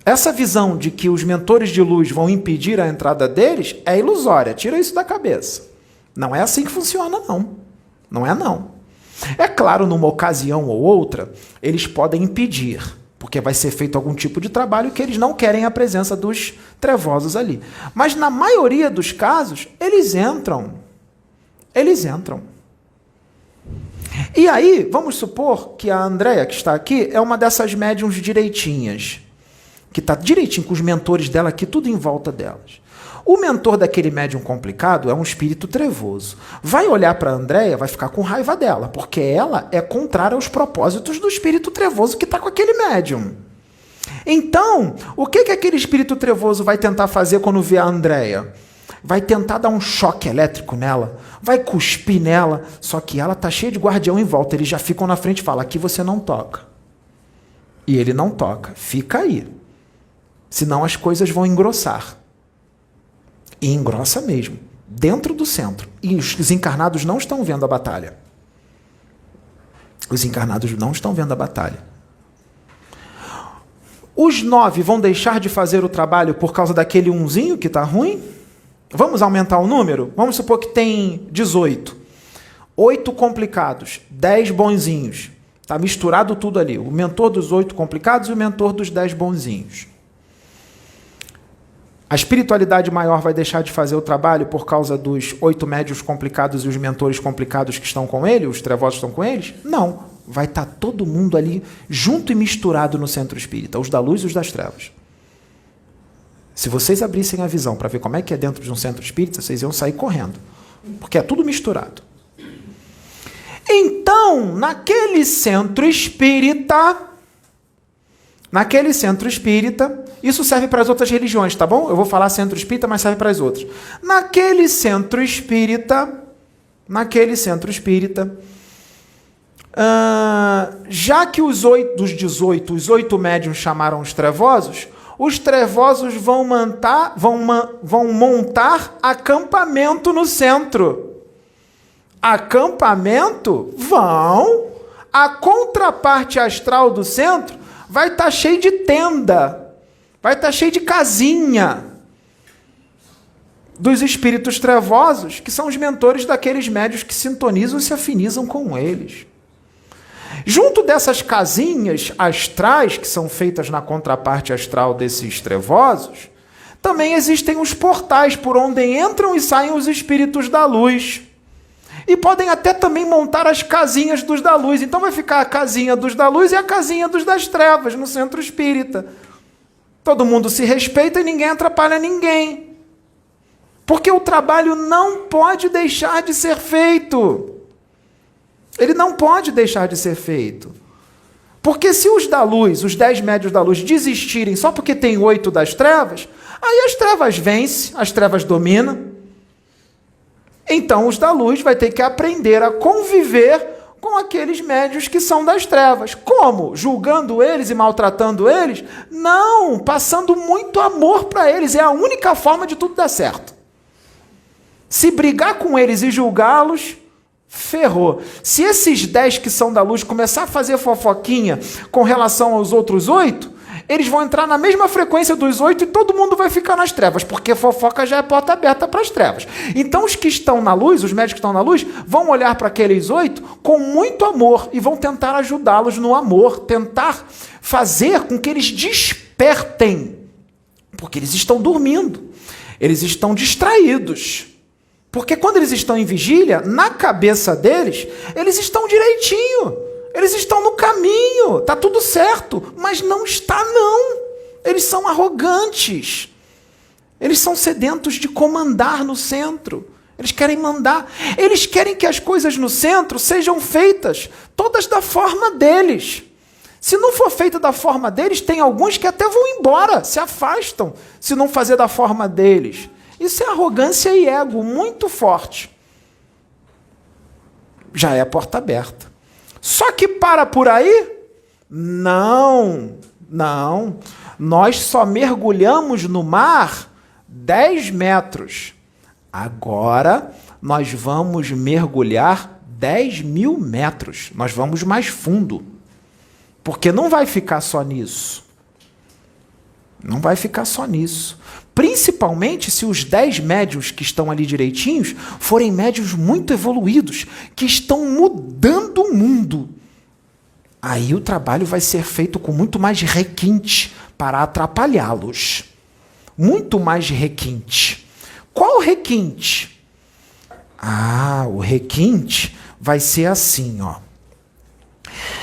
Essa visão de que os mentores de luz vão impedir a entrada deles é ilusória. Tira isso da cabeça. Não é assim que funciona, não. Não é, não. É claro, numa ocasião ou outra, eles podem impedir, porque vai ser feito algum tipo de trabalho que eles não querem a presença dos trevosos ali. Mas na maioria dos casos, eles entram. Eles entram. E aí, vamos supor que a Andréia, que está aqui, é uma dessas médiums direitinhas, que está direitinho com os mentores dela aqui, tudo em volta delas. O mentor daquele médium complicado é um espírito trevoso. Vai olhar para a Andréia, vai ficar com raiva dela, porque ela é contrária aos propósitos do espírito trevoso que está com aquele médium. Então, o que aquele espírito trevoso vai tentar fazer quando vê a Andréia? Vai tentar dar um choque elétrico nela, vai cuspir nela, só que ela está cheia de guardião em volta. Eles já ficam na frente e falam, aqui você não toca. E ele não toca, fica aí. Senão as coisas vão engrossar. E engrossa mesmo, dentro do centro. E os encarnados não estão vendo a batalha. Os encarnados não estão vendo a batalha. Os 9 vão deixar de fazer o trabalho por causa daquele umzinho que está ruim? Vamos aumentar o número? Vamos supor que tem 18. 8 complicados, 10 bonzinhos. Está misturado tudo ali. O mentor dos 8 complicados e o mentor dos 10 bonzinhos. A espiritualidade maior vai deixar de fazer o trabalho por causa dos 8 médios complicados e os mentores complicados que estão com ele, os trevosos estão com eles? Não. Vai estar todo mundo ali junto e misturado no centro espírita, os da luz e os das trevas. Se vocês abrissem a visão para ver como é que é dentro de um centro espírita, vocês iam sair correndo, porque é tudo misturado. Então, naquele centro espírita, isso serve para as outras religiões, tá bom? Eu vou falar centro espírita, mas serve para as outras. Naquele centro espírita, já que os 8 dos 18, os 8 médiuns chamaram os trevosos vão montar acampamento no centro. Acampamento? Vão. A contraparte astral do centro vai estar cheio de tenda, vai estar cheio de casinha dos espíritos trevosos, que são os mentores daqueles médios que sintonizam e se afinizam com eles. Junto dessas casinhas astrais, que são feitas na contraparte astral desses trevosos, também existem os portais por onde entram e saem os espíritos da luz. E podem até também montar as casinhas dos da luz. Então vai ficar a casinha dos da luz e a casinha dos das trevas no centro espírita. Todo mundo se respeita e ninguém atrapalha ninguém. Porque o trabalho não pode deixar de ser feito. Ele não pode deixar de ser feito. Porque se os da luz, os 10 médios da luz, desistirem só porque tem 8 das trevas, aí as trevas vencem, as trevas dominam. Então os da luz vai ter que aprender a conviver com aqueles médios que são das trevas. Como? Julgando eles e maltratando eles? Não, passando muito amor para eles. É a única forma de tudo dar certo. Se brigar com eles e julgá-los, ferrou. Se esses 10 que são da luz começar a fazer fofoquinha com relação aos outros 8, eles vão entrar na mesma frequência dos 8 e todo mundo vai ficar nas trevas, porque fofoca já é porta aberta para as trevas. Então os que estão na luz, os médicos que estão na luz, vão olhar para aqueles 8 com muito amor e vão tentar ajudá-los no amor, tentar fazer com que eles despertem, porque eles estão dormindo, eles estão distraídos. Porque quando eles estão em vigília, na cabeça deles, eles estão direitinho. Eles estão no caminho, está tudo certo, mas não está não. Eles são arrogantes. Eles são sedentos de comandar no centro. Eles querem mandar. Eles querem que as coisas no centro sejam feitas todas da forma deles. Se não for feita da forma deles, tem alguns que até vão embora, se afastam, se não fazer da forma deles. Isso é arrogância e ego muito forte. Já é a porta aberta. Só que para por aí? Não. Nós só mergulhamos no mar 10 metros. Agora nós vamos mergulhar 10.000 metros. Nós vamos mais fundo. Porque não vai ficar só nisso. Não vai ficar só nisso. Principalmente se os 10 médiuns que estão ali direitinhos forem médiuns muito evoluídos, que estão mudando o mundo. Aí o trabalho vai ser feito com muito mais requinte para atrapalhá-los. Muito mais requinte. Qual requinte? O requinte vai ser assim, ó.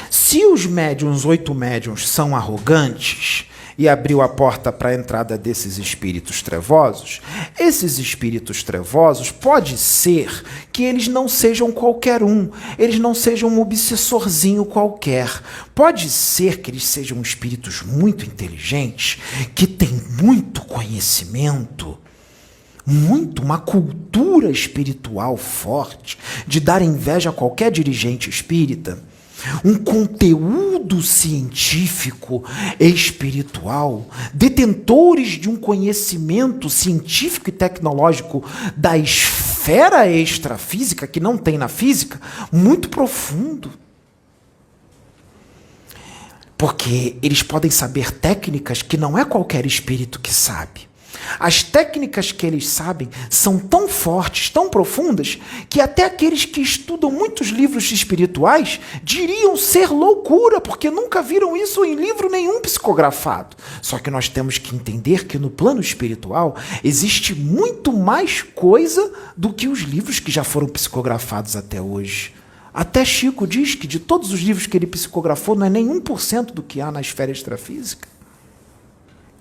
Se os médiuns, 8 médiuns, são arrogantes e abriu a porta para a entrada desses espíritos trevosos, esses espíritos trevosos pode ser que eles não sejam qualquer um, eles não sejam um obsessorzinho qualquer. Pode ser que eles sejam espíritos muito inteligentes, que têm muito conhecimento, uma cultura espiritual forte, de dar inveja a qualquer dirigente espírita, um conteúdo científico e espiritual, detentores de um conhecimento científico e tecnológico da esfera extrafísica, que não tem na física, muito profundo. Porque eles podem saber técnicas que não é qualquer espírito que sabe. As técnicas que eles sabem são tão fortes, tão profundas, que até aqueles que estudam muitos livros espirituais diriam ser loucura, porque nunca viram isso em livro nenhum psicografado. Só que nós temos que entender que no plano espiritual existe muito mais coisa do que os livros que já foram psicografados até hoje. Até Chico diz que de todos os livros que ele psicografou, não é nem 1% do que há na esfera extrafísica.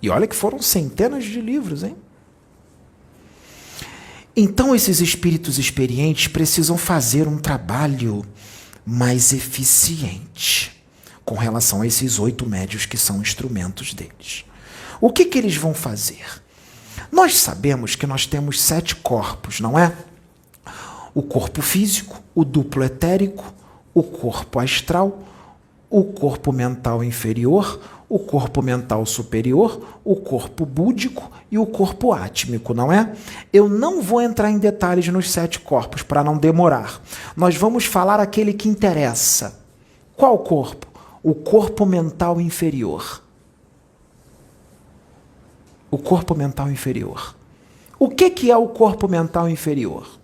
E olha que foram centenas de livros, hein? Então, esses espíritos experientes precisam fazer um trabalho mais eficiente com relação a esses 8 médiuns que são instrumentos deles. O que eles vão fazer? Nós sabemos que nós temos 7 corpos, não é? O corpo físico, o duplo etérico, o corpo astral, o corpo mental inferior, o corpo mental superior, o corpo búdico e o corpo átmico, não é? Eu não vou entrar em detalhes nos 7 corpos para não demorar. Nós vamos falar aquele que interessa. Qual corpo? O corpo mental inferior. O corpo mental inferior. O que é o corpo mental inferior?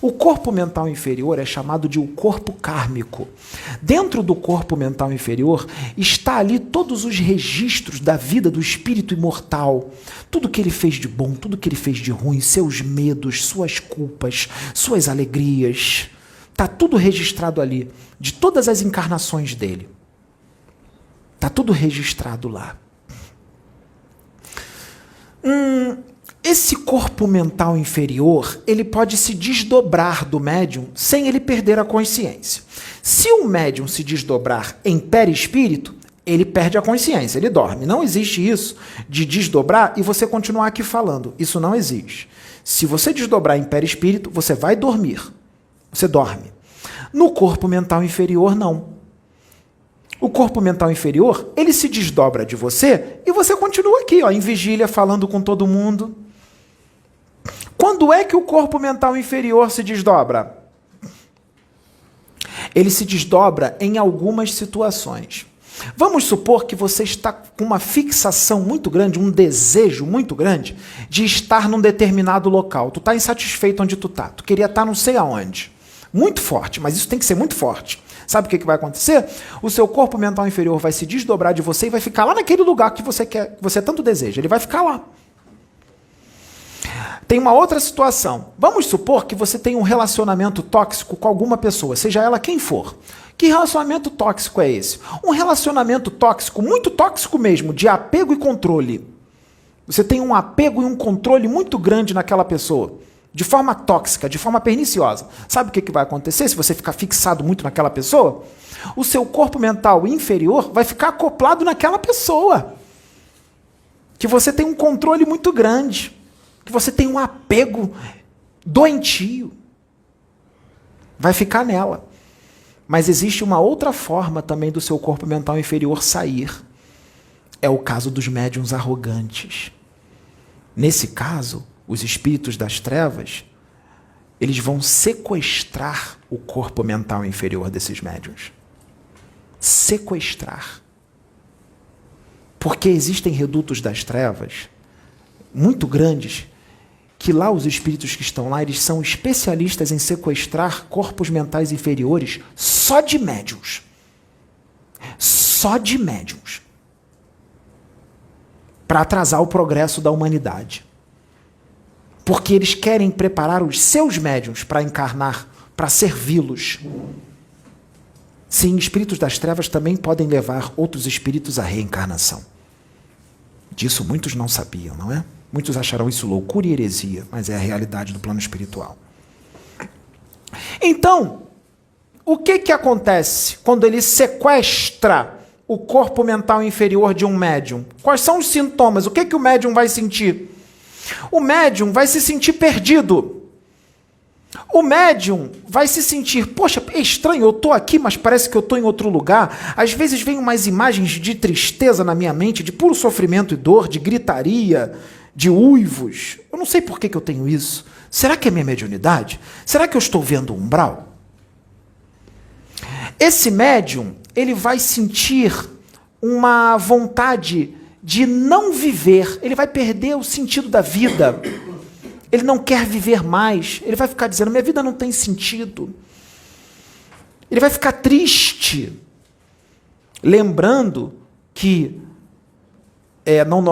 O corpo mental inferior é chamado de o corpo kármico. Dentro do corpo mental inferior está ali todos os registros da vida do espírito imortal. Tudo que ele fez de bom, tudo que ele fez de ruim, seus medos, suas culpas, suas alegrias. Está tudo registrado ali, de todas as encarnações dele. Está tudo registrado lá. Esse corpo mental inferior, ele pode se desdobrar do médium sem ele perder a consciência. Se o médium se desdobrar em perispírito, ele perde a consciência, ele dorme. Não existe isso de desdobrar e você continuar aqui falando. Isso não existe. Se você desdobrar em perispírito, você vai dormir. Você dorme. No corpo mental inferior, não. O corpo mental inferior, ele se desdobra de você e você continua aqui, ó, em vigília, falando com todo mundo. Quando é que o corpo mental inferior se desdobra? Ele se desdobra em algumas situações. Vamos supor que você está com uma fixação muito grande, um desejo muito grande de estar num determinado local. Tu está insatisfeito onde tu está. Tu queria estar não sei aonde. Muito forte, mas isso tem que ser muito forte. Sabe o que vai acontecer? O seu corpo mental inferior vai se desdobrar de você e vai ficar lá naquele lugar que você quer, que você tanto deseja. Ele vai ficar lá. Tem uma outra situação. Vamos supor que você tem um relacionamento tóxico com alguma pessoa, seja ela quem for. Que relacionamento tóxico é esse? Um relacionamento tóxico, muito tóxico mesmo, de apego e controle. Você tem um apego e um controle muito grande naquela pessoa, de forma tóxica, de forma perniciosa. Sabe o que vai acontecer se você ficar fixado muito naquela pessoa? O seu corpo mental inferior vai ficar acoplado naquela pessoa. Que você tem um controle muito grande. Que você tem um apego doentio. Vai ficar nela. Mas existe uma outra forma também do seu corpo mental inferior sair. É o caso dos médiuns arrogantes. Nesse caso, os espíritos das trevas, eles vão sequestrar o corpo mental inferior desses médiuns. Sequestrar. Porque existem redutos das trevas muito grandes, que lá os espíritos que estão lá, eles são especialistas em sequestrar corpos mentais inferiores só de médiuns. Só de médiuns. Para atrasar o progresso da humanidade. Porque eles querem preparar os seus médiuns para encarnar, para servi-los. Sim, espíritos das trevas também podem levar outros espíritos à reencarnação. Disso muitos não sabiam, não é? Muitos acharão isso loucura e heresia, mas é a realidade do plano espiritual. Então, o que acontece quando ele sequestra o corpo mental inferior de um médium? Quais são os sintomas? O que o médium vai sentir? O médium vai se sentir perdido. O médium vai se sentir, poxa, é estranho, eu estou aqui, mas parece que eu estou em outro lugar. Às vezes vem umas imagens de tristeza na minha mente, de puro sofrimento e dor, de gritaria, de uivos. Eu não sei por que eu tenho isso. Será que é minha mediunidade? Será que eu estou vendo o umbral? Esse médium, ele vai sentir uma vontade de não viver. Ele vai perder o sentido da vida. Ele não quer viver mais. Ele vai ficar dizendo, minha vida não tem sentido. Ele vai ficar triste. Lembrando que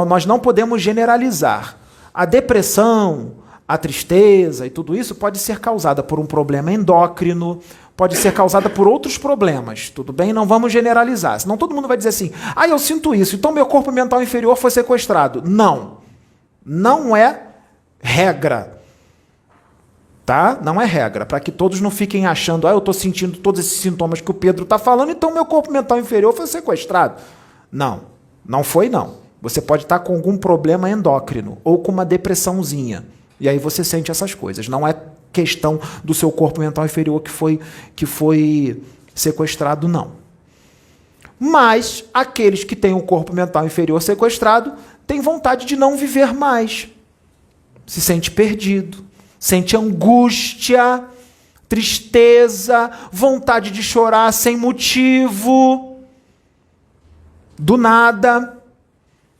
nós não podemos generalizar. A depressão, a tristeza e tudo isso pode ser causada por um problema endócrino, pode ser causada por outros problemas, tudo bem? Não vamos generalizar, senão todo mundo vai dizer assim, eu sinto isso, então meu corpo mental inferior foi sequestrado. Não, não é regra, tá? Não é regra, para que todos não fiquem achando, eu estou sentindo todos esses sintomas que o Pedro está falando, então meu corpo mental inferior foi sequestrado. Não, não foi não. Você pode estar com algum problema endócrino ou com uma depressãozinha. E aí você sente essas coisas. Não é questão do seu corpo mental inferior que foi sequestrado, não. Mas aqueles que têm o corpo mental inferior sequestrado têm vontade de não viver mais. Se sente perdido, sente angústia, tristeza, vontade de chorar sem motivo, do nada.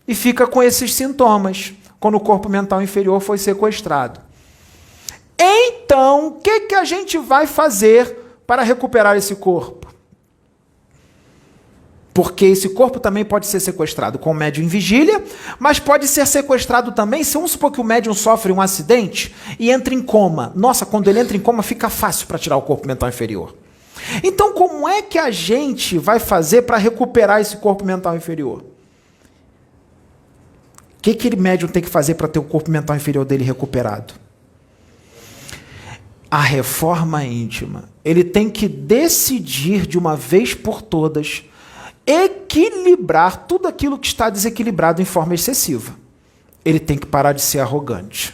E fica com esses sintomas, quando o corpo mental inferior foi sequestrado. Então, o que a gente vai fazer para recuperar esse corpo? Porque esse corpo também pode ser sequestrado com o médium em vigília, mas pode ser sequestrado também, se vamos supor que o médium sofre um acidente e entra em coma. Nossa, quando ele entra em coma, fica fácil para tirar o corpo mental inferior. Então, como é que a gente vai fazer para recuperar esse corpo mental inferior? O que aquele médium tem que fazer para ter o corpo mental inferior dele recuperado? A reforma íntima. Ele tem que decidir de uma vez por todas equilibrar tudo aquilo que está desequilibrado em forma excessiva. Ele tem que parar de ser arrogante.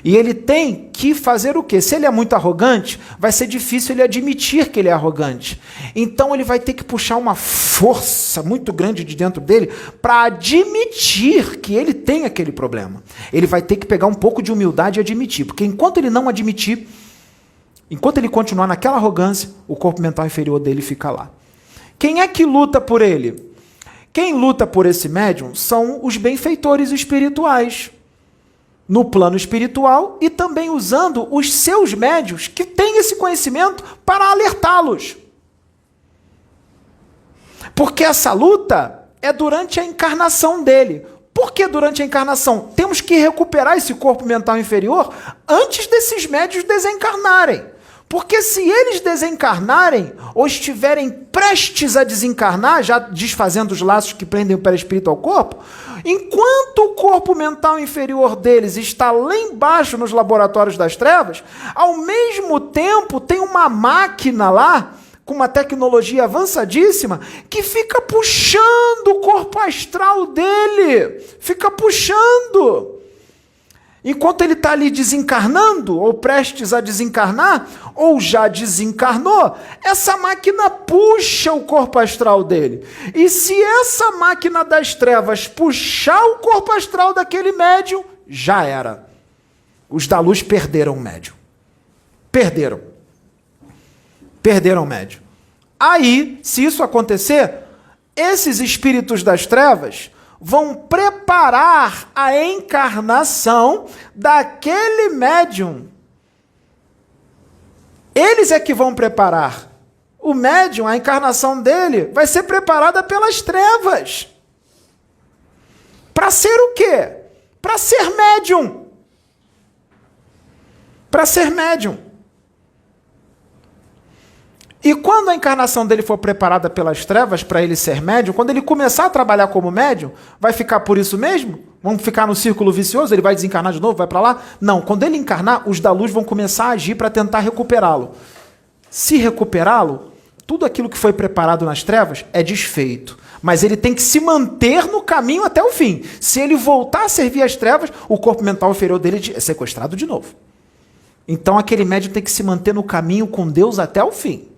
E ele tem que fazer o quê? Se ele é muito arrogante, vai ser difícil ele admitir que ele é arrogante. Então ele vai ter que puxar uma força muito grande de dentro dele para admitir que ele tem aquele problema. Ele vai ter que pegar um pouco de humildade e admitir. Porque enquanto ele não admitir, enquanto ele continuar naquela arrogância, o corpo mental inferior dele fica lá. Quem é que luta por ele? Quem luta por esse médium são os benfeitores espirituais. No plano espiritual e também usando os seus médiuns que têm esse conhecimento para alertá-los. Porque essa luta é durante a encarnação dele. Por que durante a encarnação? Temos que recuperar esse corpo mental inferior antes desses médiuns desencarnarem. Porque se eles desencarnarem ou estiverem prestes a desencarnar, já desfazendo os laços que prendem o perispírito ao corpo, enquanto o corpo mental inferior deles está lá embaixo nos laboratórios das trevas, ao mesmo tempo tem uma máquina lá, com uma tecnologia avançadíssima, que fica puxando o corpo astral dele. Fica puxando. Enquanto ele está ali desencarnando, ou prestes a desencarnar, ou já desencarnou, essa máquina puxa o corpo astral dele. E se essa máquina das trevas puxar o corpo astral daquele médium, já era. Os da luz perderam o médium. Perderam o médium. Aí, se isso acontecer, esses espíritos das trevas vão preparar a encarnação daquele médium. Eles é que vão preparar. O médium, a encarnação dele, vai ser preparada pelas trevas. Para ser o quê? Para ser médium. Para ser médium. E quando a encarnação dele for preparada pelas trevas para ele ser médium, quando ele começar a trabalhar como médium, vai ficar por isso mesmo? Vamos ficar no círculo vicioso? Ele vai desencarnar de novo, vai para lá? Não, quando ele encarnar, os da luz vão começar a agir para tentar recuperá-lo. Se recuperá-lo, tudo aquilo que foi preparado nas trevas é desfeito. Mas ele tem que se manter no caminho até o fim. Se ele voltar a servir as trevas, o corpo mental inferior dele é sequestrado de novo. Então aquele médium tem que se manter no caminho com Deus até o fim.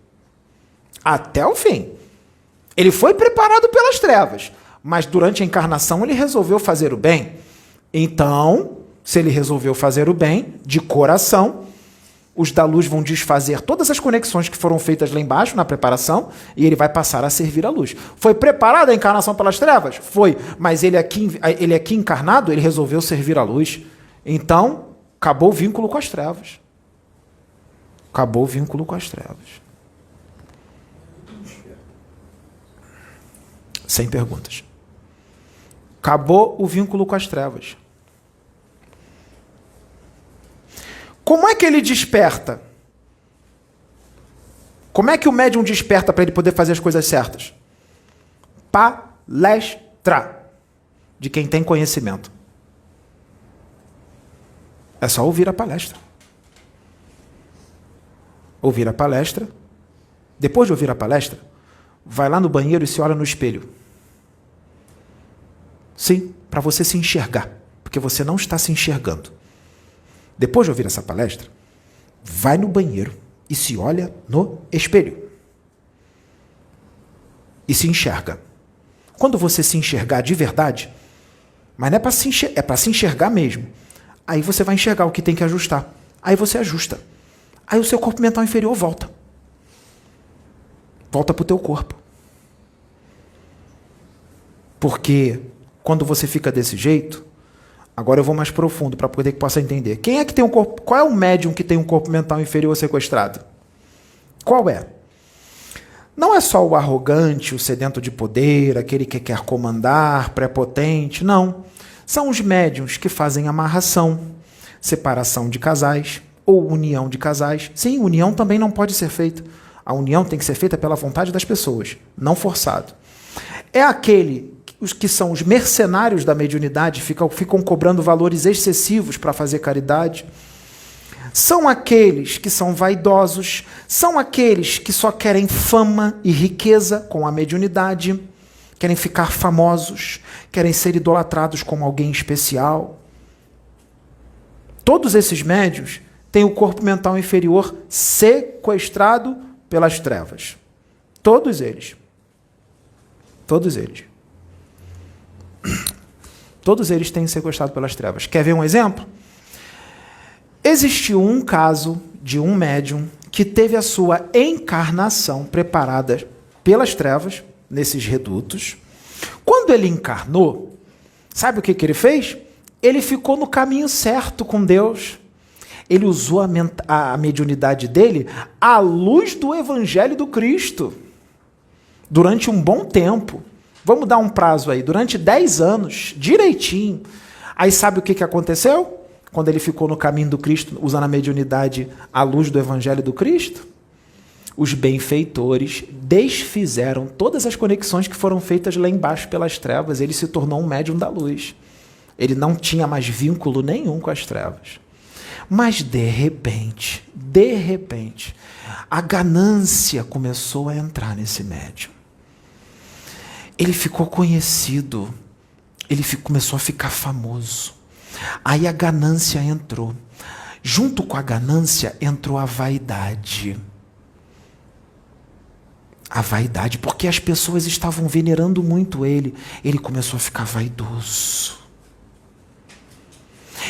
Até o fim. Ele foi preparado pelas trevas, mas durante a encarnação ele resolveu fazer o bem. Então, se ele resolveu fazer o bem, de coração, os da luz vão desfazer todas as conexões que foram feitas lá embaixo na preparação e ele vai passar a servir a luz. Foi preparada a encarnação pelas trevas? Foi, mas ele aqui encarnado, ele resolveu servir a luz. Então, acabou o vínculo com as trevas. Acabou o vínculo com as trevas. Sem perguntas. Acabou o vínculo com as trevas. Como é que ele desperta? Como é que o médium desperta para ele poder fazer as coisas certas? Palestra. De quem tem conhecimento. É só ouvir a palestra. Ouvir a palestra. Depois de ouvir a palestra, vai lá no banheiro e se olha no espelho. Sim, para você se enxergar, porque você não está se enxergando. Depois de ouvir essa palestra, vai no banheiro e se olha no espelho. E se enxerga. Quando você se enxergar de verdade, mas não é para se enxergar mesmo. Aí você vai enxergar o que tem que ajustar. Aí você ajusta. Aí o seu corpo mental inferior volta. Volta para o teu corpo. Porque quando você fica desse jeito, agora eu vou mais profundo para poder que possa entender. Quem é que tem um corpo? Qual é o médium que tem um corpo mental inferior sequestrado? Qual é? Não é só o arrogante, o sedento de poder, aquele que quer comandar, prepotente, não. São os médiuns que fazem amarração, separação de casais ou união de casais. Sim, união também não pode ser feita. A união tem que ser feita pela vontade das pessoas, não forçado. É os que são os mercenários da mediunidade, ficam cobrando valores excessivos para fazer caridade. São aqueles que são vaidosos, são aqueles que só querem fama e riqueza com a mediunidade, querem ficar famosos, querem ser idolatrados como alguém especial. Todos esses médiuns têm o corpo mental inferior sequestrado pelas trevas. Todos eles. Todos eles. Todos eles têm sequestrado pelas trevas. Quer ver um exemplo? Existiu um caso de um médium que teve a sua encarnação preparada pelas trevas, nesses redutos. Quando ele encarnou, sabe o que ele fez? Ele ficou no caminho certo com Deus. Ele usou a mediunidade dele à luz do Evangelho do Cristo. Durante um bom tempo. Vamos dar um prazo aí. Durante 10 anos, direitinho. Aí sabe o que aconteceu? Quando ele ficou no caminho do Cristo, usando a mediunidade à luz do Evangelho do Cristo, os benfeitores desfizeram todas as conexões que foram feitas lá embaixo pelas trevas. Ele se tornou um médium da luz. Ele não tinha mais vínculo nenhum com as trevas. Mas, de repente, a ganância começou a entrar nesse médium. Ele ficou conhecido, começou a ficar famoso. Aí a ganância entrou. Junto com a ganância entrou a vaidade. A vaidade, porque as pessoas estavam venerando muito ele. Ele começou a ficar vaidoso.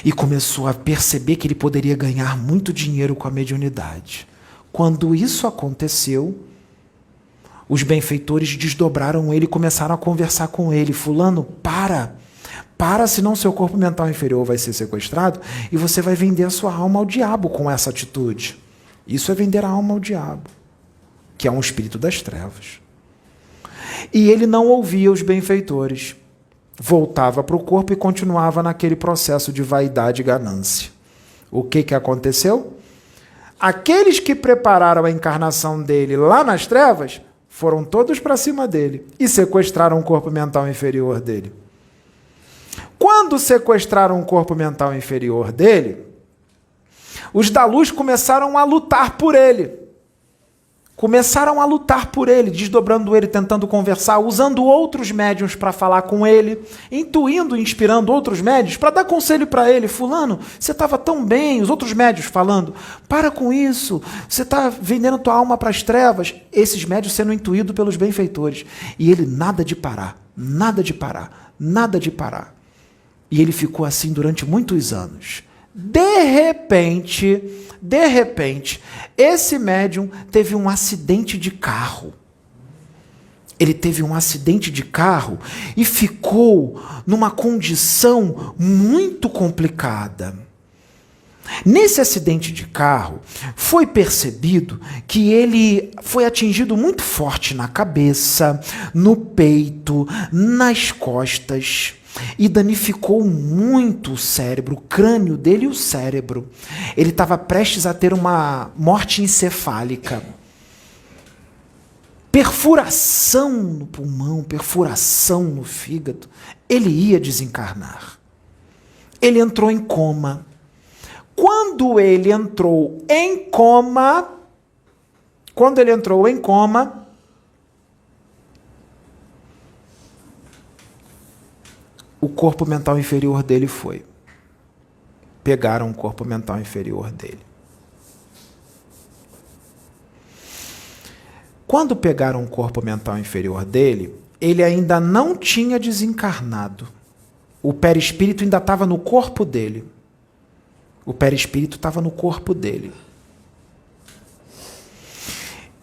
E começou a perceber que ele poderia ganhar muito dinheiro com a mediunidade. Quando isso aconteceu, Os benfeitores desdobraram ele e começaram a conversar com ele. Fulano, para, senão seu corpo mental inferior vai ser sequestrado e você vai vender a sua alma ao diabo com essa atitude. Isso é vender a alma ao diabo, que é um espírito das trevas. E ele não ouvia os benfeitores. Voltava para o corpo e continuava naquele processo de vaidade e ganância. O que aconteceu? Aqueles que prepararam a encarnação dele lá nas trevas foram todos para cima dele e sequestraram o corpo mental inferior dele. Quando sequestraram o corpo mental inferior dele, os da luz começaram a lutar por ele. Começaram a lutar por ele, desdobrando ele, tentando conversar, usando outros médiuns para falar com ele, intuindo, inspirando outros médiuns para dar conselho para ele. Fulano, você estava tão bem. Os outros médiuns falando, para com isso, você está vendendo tua alma para as trevas. Esses médiuns sendo intuídos pelos benfeitores. E ele nada de parar, nada de parar, nada de parar. E ele ficou assim durante muitos anos. De repente, esse médium teve um acidente de carro. Ele teve um acidente de carro e ficou numa condição muito complicada. Nesse acidente de carro, foi percebido que ele foi atingido muito forte na cabeça, no peito, nas costas. E danificou muito o cérebro, o crânio dele e o cérebro. Ele estava prestes a ter uma morte encefálica. Perfuração no pulmão, perfuração no fígado. Ele ia desencarnar. Ele entrou em coma. Quando ele entrou em coma, o corpo mental inferior dele foi. Pegaram o corpo mental inferior dele. Quando pegaram o corpo mental inferior dele, ele ainda não tinha desencarnado. O perispírito ainda estava no corpo dele. O perispírito estava no corpo dele.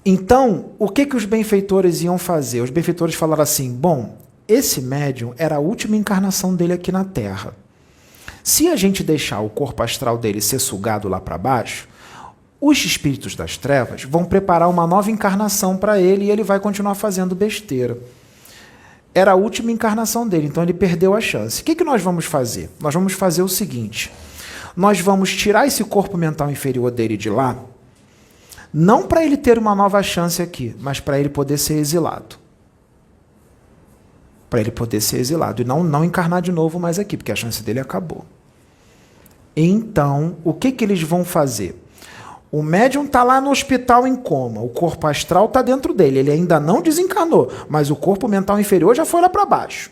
Então, o que os benfeitores iam fazer? Os benfeitores falaram assim, bom, esse médium era a última encarnação dele aqui na Terra. Se a gente deixar o corpo astral dele ser sugado lá para baixo, os espíritos das trevas vão preparar uma nova encarnação para ele e ele vai continuar fazendo besteira. Era a última encarnação dele, então ele perdeu a chance. O que nós vamos fazer? Nós vamos fazer o seguinte, nós vamos tirar esse corpo mental inferior dele de lá, não para ele ter uma nova chance aqui, mas para ele poder ser exilado. Para ele poder ser exilado e não encarnar de novo mais aqui, porque a chance dele acabou. Então, o que eles vão fazer? O médium está lá no hospital em coma, o corpo astral está dentro dele, ele ainda não desencarnou, mas o corpo mental inferior já foi lá para baixo.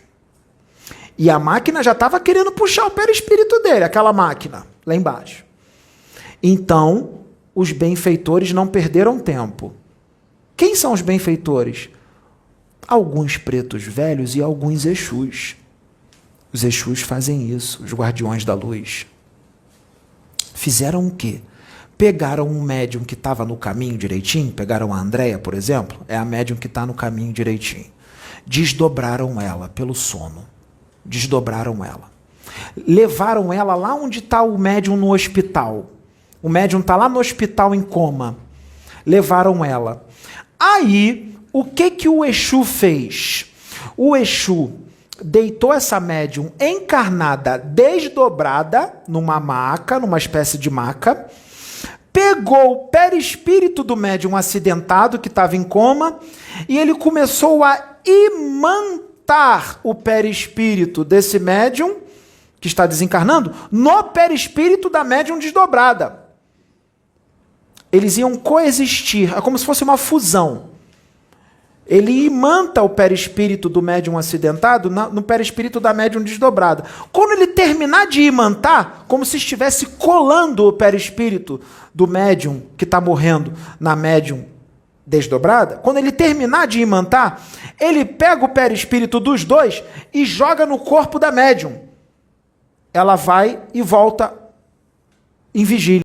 E a máquina já estava querendo puxar o perispírito dele, aquela máquina, lá embaixo. Então, os benfeitores não perderam tempo. Quem são os benfeitores? Alguns pretos velhos e alguns Exus. Os Exus fazem isso, os guardiões da luz. Fizeram o quê? Pegaram um médium que estava no caminho direitinho, pegaram a Andréia, por exemplo, é a médium que está no caminho direitinho. Desdobraram ela pelo sono. Desdobraram ela. Levaram ela lá onde está o médium no hospital. O médium está lá no hospital em coma. Levaram ela. Aí, o que o Exu fez? O Exu deitou essa médium encarnada, desdobrada, numa maca, numa espécie de maca, pegou o perispírito do médium acidentado, que estava em coma, e ele começou a imantar o perispírito desse médium, que está desencarnando, no perispírito da médium desdobrada. Eles iam coexistir, é como se fosse uma fusão. Ele imanta o perispírito do médium acidentado no perispírito da médium desdobrada. Quando ele terminar de imantar, como se estivesse colando o perispírito do médium que está morrendo na médium desdobrada, quando ele terminar de imantar, ele pega o perispírito dos dois e joga no corpo da médium. Ela vai e volta em vigília.